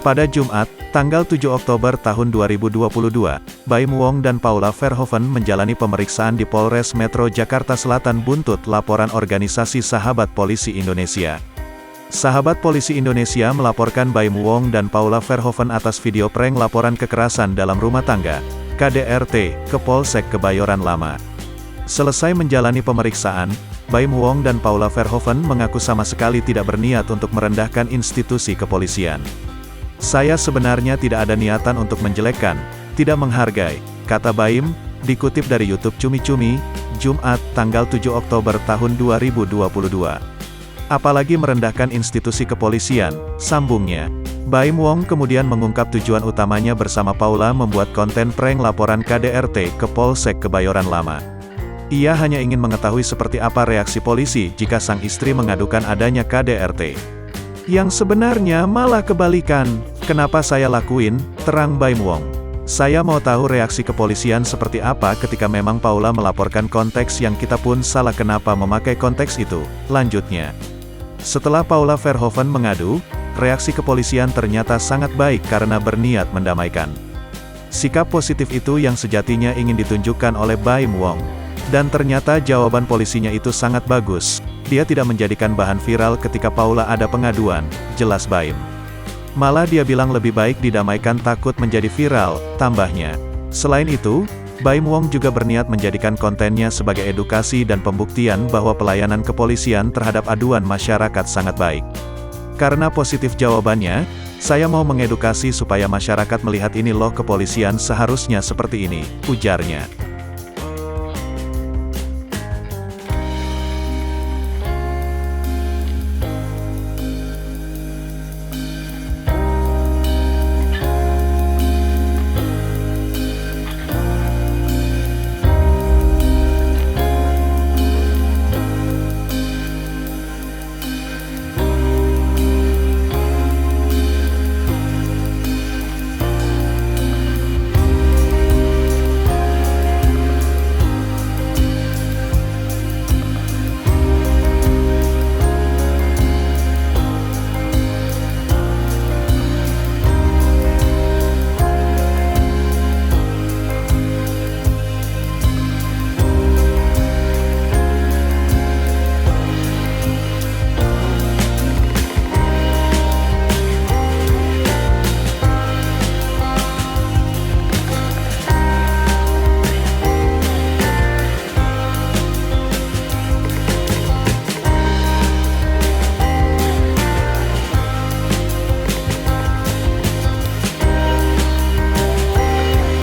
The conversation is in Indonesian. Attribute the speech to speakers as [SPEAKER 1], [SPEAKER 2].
[SPEAKER 1] Pada Jumat, tanggal 7 Oktober tahun 2022, Baim Wong dan Paula Verhoeven menjalani pemeriksaan di Polres Metro Jakarta Selatan buntut laporan organisasi Sahabat Polisi Indonesia. Sahabat Polisi Indonesia melaporkan Baim Wong dan Paula Verhoeven atas video prank laporan kekerasan dalam rumah tangga, KDRT, ke Polsek Kebayoran Lama. Selesai menjalani pemeriksaan, Baim Wong dan Paula Verhoeven mengaku sama sekali tidak berniat untuk merendahkan institusi kepolisian. "Saya sebenarnya tidak ada niatan untuk menjelekkan, tidak menghargai," kata Baim, dikutip dari YouTube Cumi Cumi, Jumat, tanggal 7 Oktober tahun 2022. "Apalagi merendahkan institusi kepolisian," sambungnya. Baim Wong kemudian mengungkap tujuan utamanya bersama Paula membuat konten prank laporan KDRT ke Polsek Kebayoran Lama. Ia hanya ingin mengetahui seperti apa reaksi polisi jika sang istri mengadukan adanya KDRT. "Yang sebenarnya malah kebalikan. Kenapa saya lakuin?" terang Baim Wong. "Saya mau tahu reaksi kepolisian seperti apa ketika memang Paula melaporkan konteks yang kita pun salah kenapa memakai konteks itu," lanjutnya. Setelah Paula Verhoeven mengadu, reaksi kepolisian ternyata sangat baik karena berniat mendamaikan. Sikap positif itu yang sejatinya ingin ditunjukkan oleh Baim Wong. Dan ternyata jawaban polisinya itu sangat bagus. Dia tidak menjadikan bahan viral ketika Paula ada pengaduan, jelas Baim. Malah dia bilang lebih baik didamaikan takut menjadi viral, tambahnya. Selain itu, Baim Wong juga berniat menjadikan kontennya sebagai edukasi dan pembuktian bahwa pelayanan kepolisian terhadap aduan masyarakat sangat baik. "Karena positif jawabannya, saya mau mengedukasi supaya masyarakat melihat ini loh kepolisian seharusnya seperti ini," ujarnya.